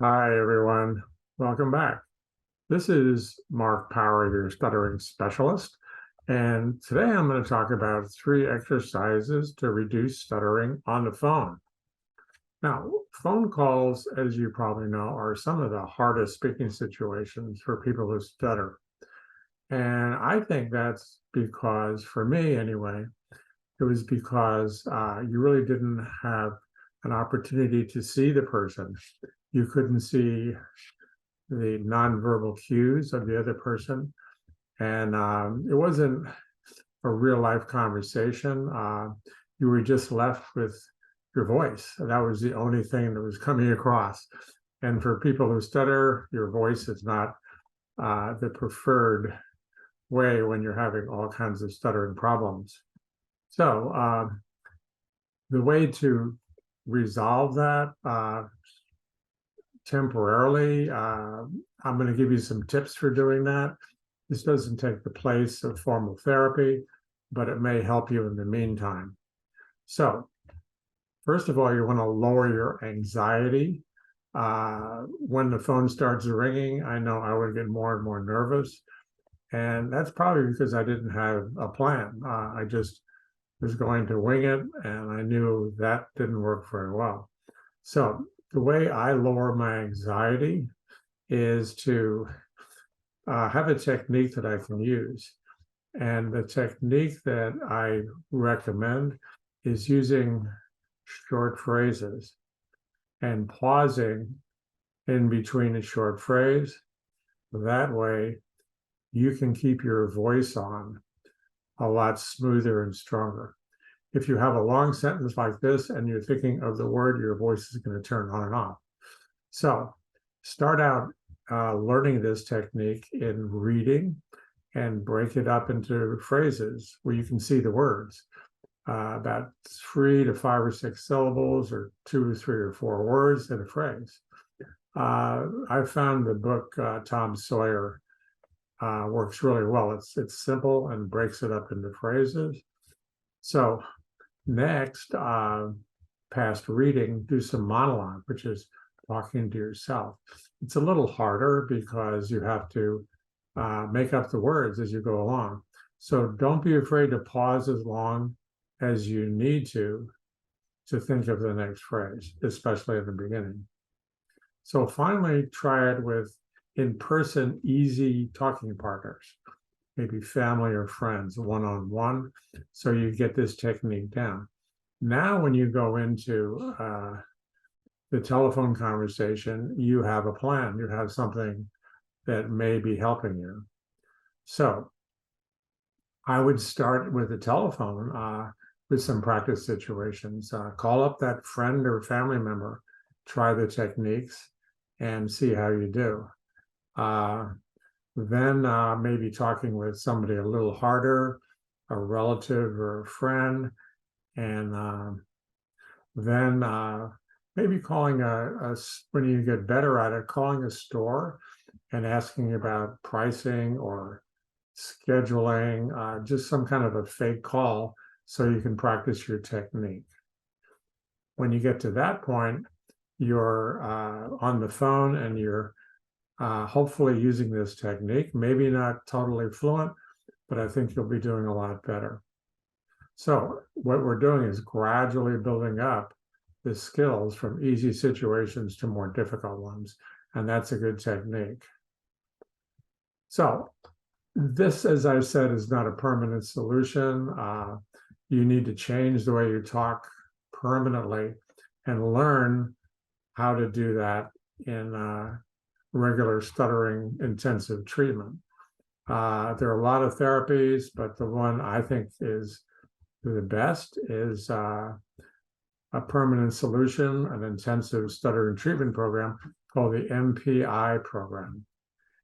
Hi, everyone. Welcome back. This is Mark Power, your stuttering specialist. And today I'm going to talk about 3 exercises to reduce stuttering on the phone. Now, phone calls, as you probably know, are some of the hardest speaking situations for people who stutter. And I think that's because, for me anyway, it was because you really didn't have an opportunity to see the person. You couldn't see the nonverbal cues of the other person. And it wasn't a real life conversation. You were just left with your voice. That was the only thing that was coming across. And for people who stutter, your voice is not the preferred way when you're having all kinds of stuttering problems. So the way to resolve that temporarily, I'm going to give you some tips for doing that. This doesn't take the place of formal therapy, but it may help you in the meantime. So, first of all, you want to lower your anxiety. When the phone starts ringing, I know I would get more and more nervous. And that's probably because I didn't have a plan. I just was going to wing it, and I knew that didn't work very well. So, the way I lower my anxiety is to have a technique that I can use. And the technique that I recommend is using short phrases and pausing in between a short phrase. That way, you can keep your voice on a lot smoother and stronger. If you have a long sentence like this and you're thinking of the word, your voice is going to turn on and off. So start out learning this technique in reading and break it up into phrases where you can see the words, about 3 to 5 or 6 syllables, or 2 or 3 or 4 words in a phrase. I found the book Tom Sawyer works really well. It's simple and breaks it up into phrases. So next, past reading, do some monologue, which is talking to yourself. It's a little harder because you have to make up the words as you go along. So don't be afraid to pause as long as you need to think of the next phrase, especially at the beginning. So finally, try it with in-person, easy talking partners, maybe family or friends, one-on-one, so you get this technique down. Now, when you go into the telephone conversation, you have a plan. You have something that may be helping you. So I would start with the telephone with some practice situations. Call up that friend or family member, try the techniques, and see how you do. Then maybe talking with somebody a little harder, a relative or a friend, and then maybe calling when you get better at it, calling a store and asking about pricing or scheduling, just some kind of a fake call so you can practice your technique. When you get to that point, you're on the phone and you're hopefully using this technique, maybe not totally fluent, but I think you'll be doing a lot better. So what we're doing is gradually building up the skills from easy situations to more difficult ones, and that's a good technique. So this, as I said, is not a permanent solution. You need to change the way you talk permanently and learn how to do that in regular stuttering intensive treatment. There are a lot of therapies, but the one I think is the best is a permanent solution, an intensive stuttering treatment program called the MPI program.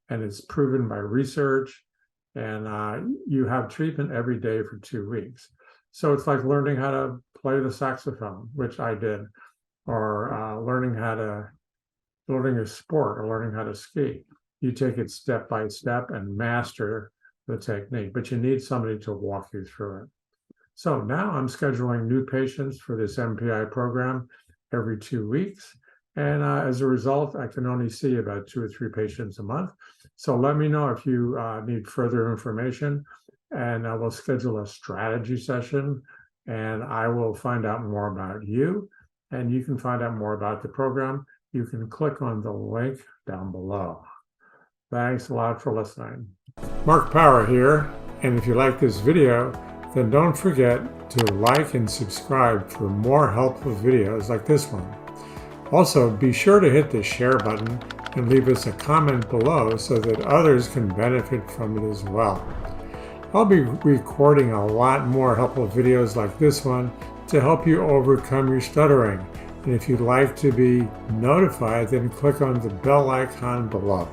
And it's proven by research, and you have treatment every day for 2 weeks. So it's like learning how to play the saxophone, which I did, or learning a sport or learning how to ski. You take it step by step and master the technique, but you need somebody to walk you through it. So now I'm scheduling new patients for this MPI program every 2 weeks, And as a result, I can only see about 2 or 3 patients a month. So let me know if you need further information, and I will schedule a strategy session, and I will find out more about you, and you can find out more about the program. You can click on the link down below. Thanks a lot for listening. Mark Power here, and if you like this video, then don't forget to like and subscribe for more helpful videos like this one. Also, be sure to hit the share button and leave us a comment below so that others can benefit from it as well. I'll be recording a lot more helpful videos like this one to help you overcome your stuttering. And if you'd like to be notified, then click on the bell icon below.